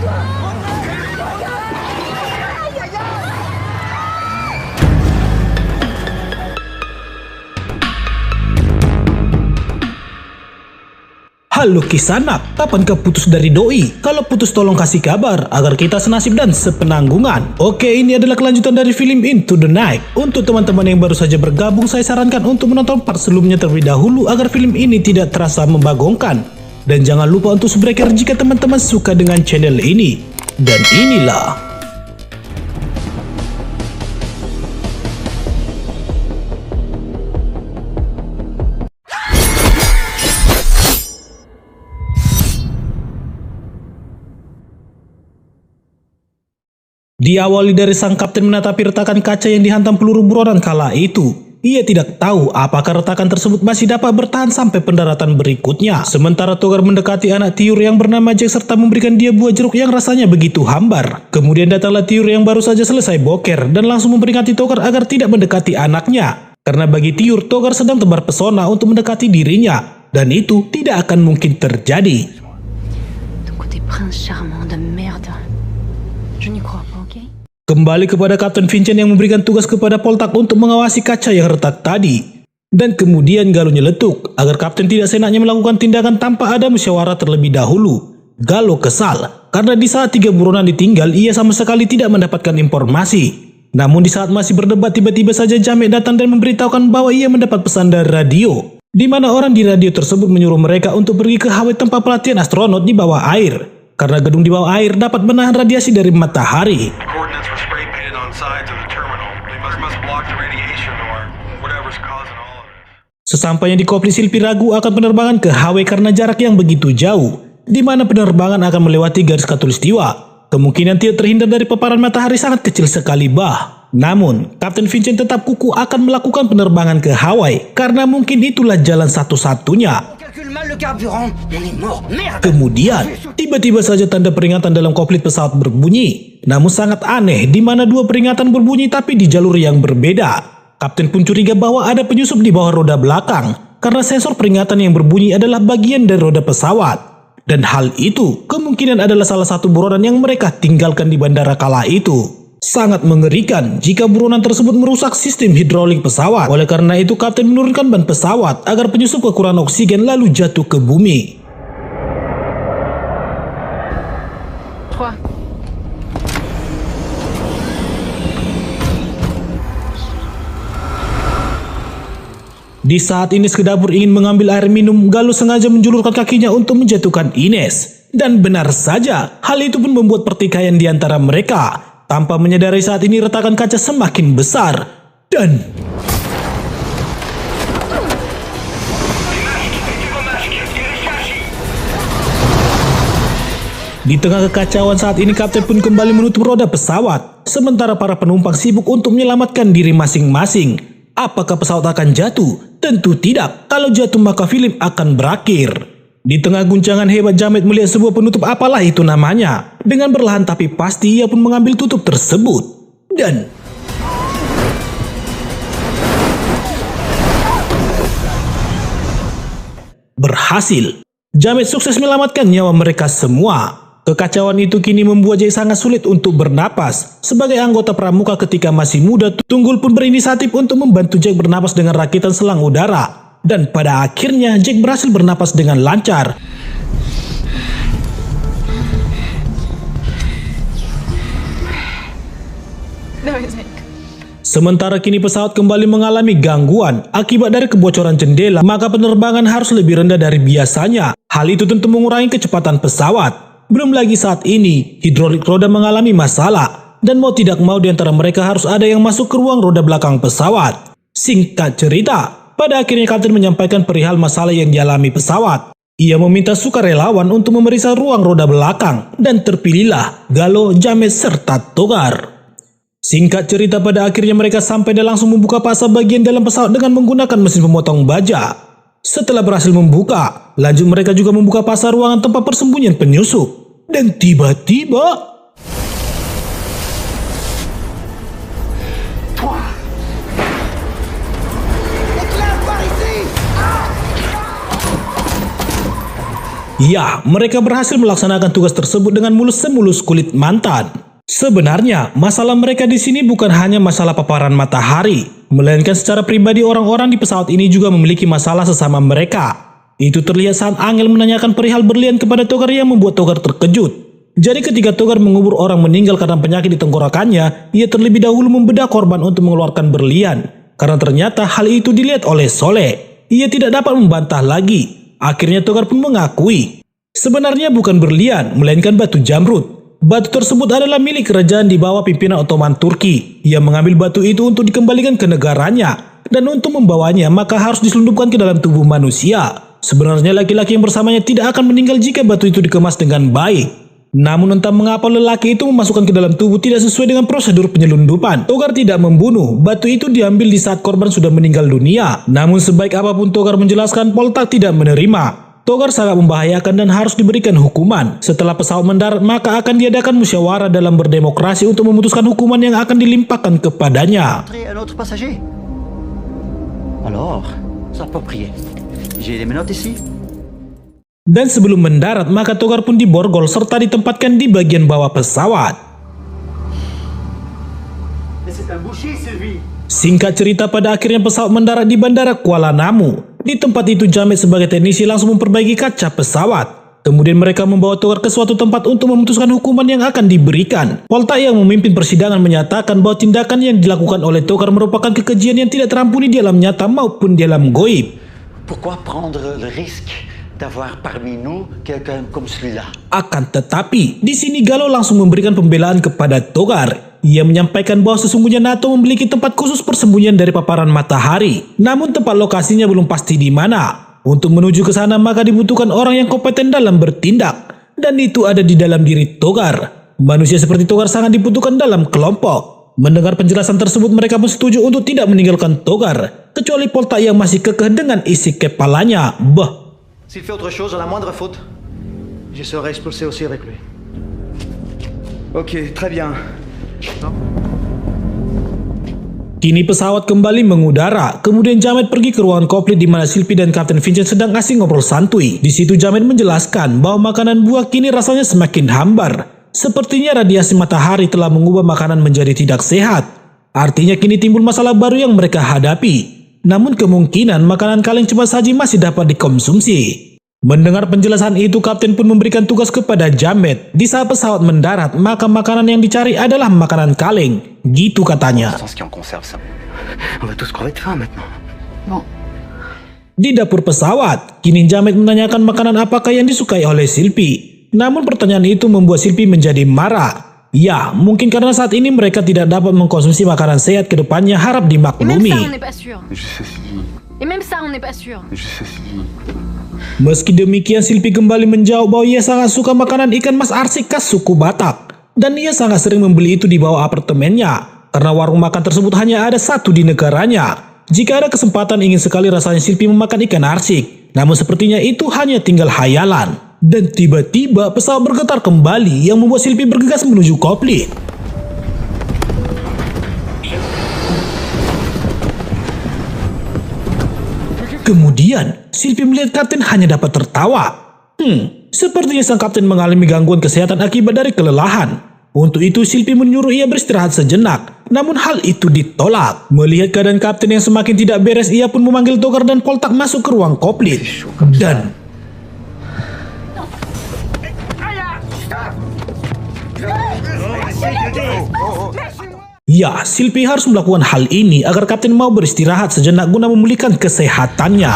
Halo Kisanak, kapan kau putus dari doi? Kalau putus tolong kasih kabar agar kita senasib dan sepenanggungan. Oke, ini adalah kelanjutan dari film Into the Night. Untuk teman-teman yang baru saja bergabung, saya sarankan untuk menonton part sebelumnya terlebih dahulu agar film ini tidak terasa membagongkan. Dan jangan lupa untuk subscribe jika teman-teman suka dengan channel ini. Dan inilah diawali dari sang kapten menatapi retakan kaca yang dihantam peluru buronan kala itu. Ia tidak tahu apakah retakan tersebut masih dapat bertahan sampai pendaratan berikutnya. Sementara Togar mendekati anak Tiur yang bernama Jack serta memberikan dia buah jeruk yang rasanya begitu hambar. Kemudian datanglah Tiur yang baru saja selesai boker dan langsung memperingati Togar agar tidak mendekati anaknya. Karena bagi Tiur, Togar sedang tebar pesona untuk mendekati dirinya. Dan itu tidak akan mungkin terjadi. Ton côté prince charmant de merde. Je n'y crois pas, ok? Kembali kepada Kapten Vincent yang memberikan tugas kepada Poltak untuk mengawasi kaca yang retak tadi. Dan kemudian Galo nyeletuk agar Kapten tidak seenaknya melakukan tindakan tanpa ada musyawarah terlebih dahulu. Galo kesal karena di saat 3 buronan ditinggal ia sama sekali tidak mendapatkan informasi. Namun di saat masih berdebat tiba-tiba saja Jamek datang dan memberitahukan bahwa ia mendapat pesan dari radio. Di mana orang di radio tersebut menyuruh mereka untuk pergi ke Hawaii tempat pelatihan astronot di bawah air. Karena gedung di bawah air dapat menahan radiasi dari matahari. Sesampainya di Kopli, Silpi ragu akan penerbangan ke Hawaii karena jarak yang begitu jauh, di mana penerbangan akan melewati garis khatulistiwa. Kemungkinan tidak terhindar dari paparan matahari sangat kecil sekali bah. Namun, Kapten Vincent tetap kukuh akan melakukan penerbangan ke Hawaii karena mungkin itulah jalan satu-satunya. Kemudian, tiba-tiba saja tanda peringatan dalam kokpit pesawat berbunyi. Namun sangat aneh di mana 2 peringatan berbunyi tapi di jalur yang berbeda. Kapten pun curiga bahwa ada penyusup di bawah roda belakang karena sensor peringatan yang berbunyi adalah bagian dari roda pesawat. Dan hal itu kemungkinan adalah salah satu buronan yang mereka tinggalkan di bandara kala itu. Sangat mengerikan jika buronan tersebut merusak sistem hidrolik pesawat. Oleh karena itu Kapten menurunkan ban pesawat agar penyusup kekurangan oksigen lalu jatuh ke bumi. 3. Di saat Ines ke dapur ingin mengambil air minum, Galo sengaja menjulurkan kakinya untuk menjatuhkan Ines. Dan benar saja, hal itu pun membuat pertikaian di antara mereka. Tanpa menyadari saat ini retakan kaca semakin besar. Dan di tengah kekacauan saat ini Kapten pun kembali menutup roda pesawat. Sementara para penumpang sibuk untuk menyelamatkan diri masing-masing. Apakah pesawat akan jatuh? Tentu tidak. Kalau jatuh maka film akan berakhir. Di tengah guncangan hebat Jamet melihat sebuah penutup apalah itu namanya. Dengan perlahan tapi pasti ia pun mengambil tutup tersebut. Dan berhasil. Jamet sukses menyelamatkan nyawa mereka semua. Kekacauan itu kini membuat Jack sangat sulit untuk bernapas. Sebagai anggota pramuka ketika masih muda, Tunggul pun berinisiatif untuk membantu Jack bernapas dengan rakitan selang udara. Dan pada akhirnya Jack berhasil bernapas dengan lancar. Sementara kini pesawat kembali mengalami gangguan akibat dari kebocoran jendela, maka penerbangan harus lebih rendah dari biasanya. Hal itu tentu mengurangi kecepatan pesawat. Belum lagi saat ini, hidrolik roda mengalami masalah. Dan mau tidak mau di antara mereka harus ada yang masuk ke ruang roda belakang pesawat. Singkat cerita, pada akhirnya Kapten menyampaikan perihal masalah yang dialami pesawat. Ia meminta sukarelawan untuk memeriksa ruang roda belakang. Dan terpilihlah Galo, Jamet, serta Togar. Singkat cerita pada akhirnya mereka sampai dan langsung membuka pasa bagian dalam pesawat dengan menggunakan mesin pemotong baja. Setelah berhasil membuka, lanjut mereka juga membuka pasa ruangan tempat persembunyian penyusup. Dan tiba-tiba Ya, mereka berhasil melaksanakan tugas tersebut dengan mulus semulus kulit mantan. Sebenarnya, masalah mereka di sini bukan hanya masalah paparan matahari, melainkan secara pribadi orang-orang di pesawat ini juga memiliki masalah sesama mereka. Itu terlihat saat Angel menanyakan perihal berlian kepada Togar yang membuat Togar terkejut. Jadi ketika Togar mengubur orang meninggal karena penyakit di tenggorokannya, ia terlebih dahulu membedah korban untuk mengeluarkan berlian. Karena ternyata hal itu dilihat oleh Soleh. Ia tidak dapat membantah lagi. Akhirnya Togar pun mengakui. Sebenarnya bukan berlian, melainkan batu jamrud. Batu tersebut adalah milik kerajaan di bawah pimpinan Ottoman Turki. Ia mengambil batu itu untuk dikembalikan ke negaranya. Dan untuk membawanya maka harus diselundupkan ke dalam tubuh manusia. Sebenarnya laki-laki yang bersamanya tidak akan meninggal jika batu itu dikemas dengan baik. Namun entah mengapa lelaki itu memasukkan ke dalam tubuh tidak sesuai dengan prosedur penyelundupan. Togar tidak membunuh, batu itu diambil di saat korban sudah meninggal dunia. Namun sebaik apapun Togar menjelaskan, Poltak tidak menerima. Togar sangat membahayakan dan harus diberikan hukuman. Setelah pesawat mendarat maka akan diadakan musyawarah dalam berdemokrasi untuk memutuskan hukuman yang akan dilimpahkan kepadanya. Un autre passager. Alors, ça peut prier. J'ai les menottes ici. Dan sebelum mendarat maka Togar pun diborgol serta ditempatkan di bagian bawah pesawat. C'est un boucher, Sylvie. Singkat cerita, pada akhirnya pesawat mendarat di Bandara Kuala Namu. Di tempat itu Jamet sebagai teknisi langsung memperbaiki kaca pesawat. Kemudian mereka membawa Togar ke suatu tempat untuk memutuskan hukuman yang akan diberikan. Poltak yang memimpin persidangan menyatakan bahwa tindakan yang dilakukan oleh Togar merupakan kekejian yang tidak terampuni di alam nyata maupun di alam goib. Pourquoi prendre le risque d'avoir parmi nous quelqu'un comme celui-là? Akan tetapi, di sini Galo langsung memberikan pembelaan kepada Togar. Ia menyampaikan bahwa sesungguhnya NATO memiliki tempat khusus persembunyian dari paparan matahari. Namun tempat lokasinya belum pasti di mana. Untuk menuju ke sana maka dibutuhkan orang yang kompeten dalam bertindak. Dan itu ada di dalam diri Togar. Manusia seperti Togar sangat dibutuhkan dalam kelompok. Mendengar penjelasan tersebut mereka pun setuju untuk tidak meninggalkan Togar. Kecuali Poltak yang masih kekeh dengan isi kepalanya. S'il fait autre chose, à la moindre faute, je serai expulsé aussi avec lui. Ok, très bien. Kini pesawat kembali mengudara. Kemudian Jamet pergi ke ruangan kokpit di mana Sylvie dan Kapten Vincent sedang asing ngobrol santuy. Di situ Jamet menjelaskan bahwa makanan buah kini rasanya semakin hambar. Sepertinya radiasi matahari telah mengubah makanan menjadi tidak sehat. Artinya kini timbul masalah baru yang mereka hadapi. Namun kemungkinan makanan kaleng cepat saji masih dapat dikonsumsi. Mendengar penjelasan itu, Kapten pun memberikan tugas kepada Jamet. Di saat pesawat mendarat, maka makanan yang dicari adalah makanan kaleng. Gitu katanya. On va tous crever de faim maintenant. Bon, Di dapur pesawat, kini Jamet menanyakan makanan apakah yang disukai oleh Sylvie. Namun pertanyaan itu membuat Sylvie menjadi marah. Ya, mungkin karena saat ini mereka tidak dapat mengkonsumsi makanan sehat ke depannya harap et même dimaklumi. ça, on n'est pas sûr. Je sais, Sylvie. Et même ça, on n'est pas sûr. Je sais, Sylvie. Meski demikian, Sylvie kembali menjawab bahwa ia sangat suka makanan ikan mas arsik khas suku Batak. Dan ia sangat sering membeli itu di bawah apartemennya. Karena warung makan tersebut hanya ada satu di negaranya. Jika ada kesempatan ingin sekali rasanya Sylvie memakan ikan arsik. Namun sepertinya itu hanya tinggal hayalan. Dan tiba-tiba pesawat bergetar kembali yang membuat Sylvie bergegas menuju kokpit. Kemudian, Sylvie melihat Kapten hanya dapat tertawa. Sepertinya sang Kapten mengalami gangguan kesehatan akibat dari kelelahan. Untuk itu, Sylvie menyuruh ia beristirahat sejenak. Namun hal itu ditolak. Melihat keadaan Kapten yang semakin tidak beres, ia pun memanggil Togar dan Poltak masuk ke ruang kokpit. Dan ya, Sylvie harus melakukan hal ini agar Kapten mau beristirahat sejenak guna memulihkan kesehatannya.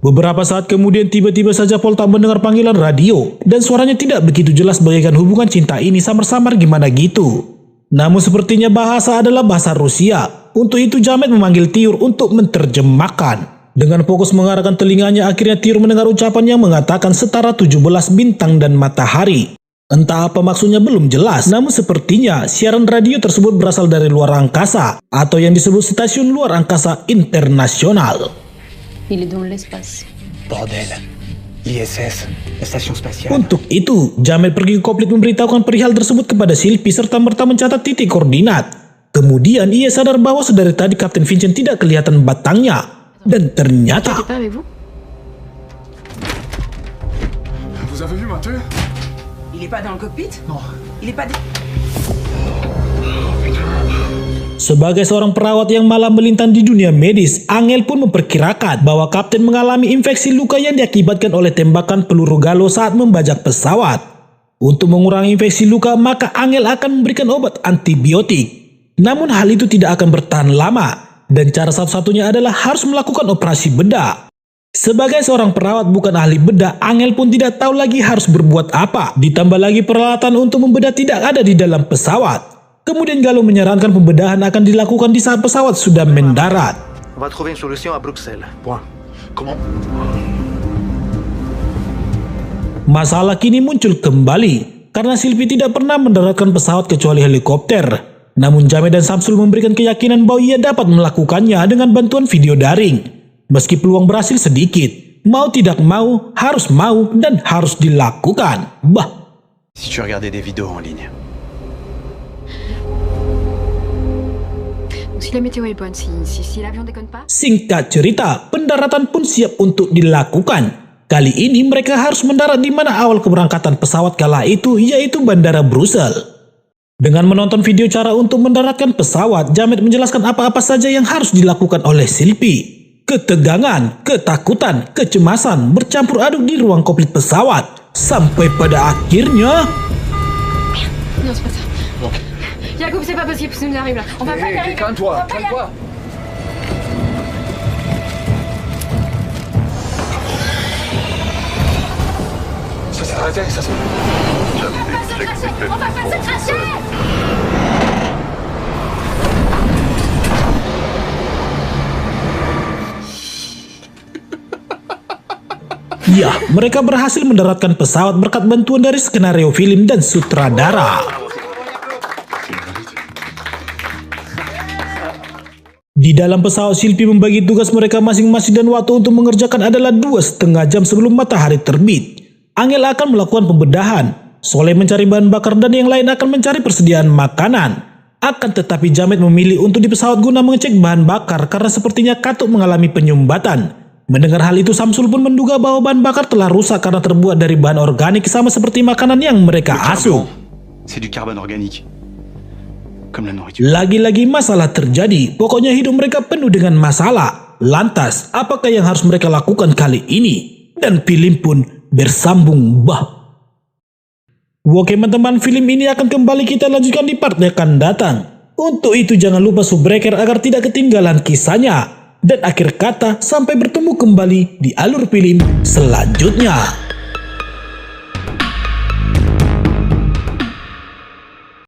Beberapa saat kemudian tiba-tiba saja Poltak mendengar panggilan radio dan suaranya tidak begitu jelas bagaikan hubungan cinta ini samar-samar gimana gitu. Namun sepertinya bahasa adalah bahasa Rusia. Untuk itu Jamet memanggil Tiur untuk menerjemahkan. Dengan fokus mengarahkan telinganya, akhirnya Tiur mendengar ucapan yang mengatakan setara 17 bintang dan matahari. Entah apa maksudnya belum jelas, namun sepertinya siaran radio tersebut berasal dari luar angkasa atau yang disebut stasiun luar angkasa internasional. Il est dans l'espace. Bordel. L'ISS, la station spatiale. Untuk itu, Jamet pergi ke kokpit memberitahukan perihal tersebut kepada Sylvie serta merta mencatat titik koordinat. Kemudian ia sadar bahwa sedari tadi Kapten Vincent tidak kelihatan batangnya. Dan ternyata J'étais pas avec vous? Vous avez vu Mathieu? Il est pas dans le cockpit? Non. Il est pas... sebagai seorang perawat yang malah melintang di dunia medis, Angel pun memperkirakan bahwa Kapten mengalami infeksi luka yang diakibatkan oleh tembakan peluru Gallo saat membajak pesawat. Untuk mengurangi infeksi luka, maka Angel akan memberikan obat antibiotik. Namun hal itu tidak akan bertahan lama, dan cara satu-satunya adalah harus melakukan operasi bedah. Sebagai seorang perawat bukan ahli bedah, Angel pun tidak tahu lagi harus berbuat apa. Ditambah lagi peralatan untuk membedah tidak ada di dalam pesawat. Kemudian Gallo menyarankan pembedahan akan dilakukan di saat pesawat sudah mendarat. On va trouver une solution à Bruxelles. Point. Comment? Masalah kini muncul kembali karena Sylvie tidak pernah mendaratkan pesawat kecuali helikopter. Namun Jamet dan Samsul memberikan keyakinan bahwa ia dapat melakukannya dengan bantuan video daring. Meski peluang berhasil sedikit, mau tidak mau dan harus dilakukan. Bah. Si tu regardais des vidéos en ligne. Donc si la météo est bonne, si l'avion déconne pas... Singkat cerita, pendaratan pun siap untuk dilakukan. Kali ini mereka harus mendarat di mana awal keberangkatan pesawat kala itu, yaitu Bandara Brussels. Dengan menonton video cara untuk mendaratkan pesawat, Jamet menjelaskan apa-apa saja yang harus dilakukan oleh Sylvie. Ketegangan, ketakutan, kecemasan bercampur aduk di ruang kokpit pesawat. Sampai pada akhirnya... Non, c'est pas ça. Jacob, c'est pas possible, ça nous arrive là. On va pas y arriver. Calme-toi, calme-toi. Ça s'est arrêté, ça s'est... On va pas se cracher. Ya, mereka berhasil mendaratkan pesawat berkat bantuan dari skenario film dan sutradara. Di dalam pesawat, Sylvie membagi tugas mereka masing-masing dan waktu untuk mengerjakan adalah 2,5 jam sebelum matahari terbit. Angel akan melakukan pembedahan, Soleh mencari bahan bakar dan yang lain akan mencari persediaan makanan. Akan tetapi Jamet memilih untuk di pesawat guna mengecek bahan bakar karena sepertinya Katuk mengalami penyumbatan. Mendengar hal itu, Samsul pun menduga bahwa bahan bakar telah rusak karena terbuat dari bahan organik sama seperti makanan yang mereka asuh. C'est du carbone organique. Comme la nourriture. Lagi-lagi masalah terjadi, pokoknya hidup mereka penuh dengan masalah. Lantas, apakah yang harus mereka lakukan kali ini? Dan film pun bersambung bah. Oke teman-teman, film ini akan kembali kita lanjutkan di part yang akan datang. Untuk itu jangan lupa subbreaker agar tidak ketinggalan kisahnya. Dan akhir kata, sampai bertemu kembali di alur film selanjutnya.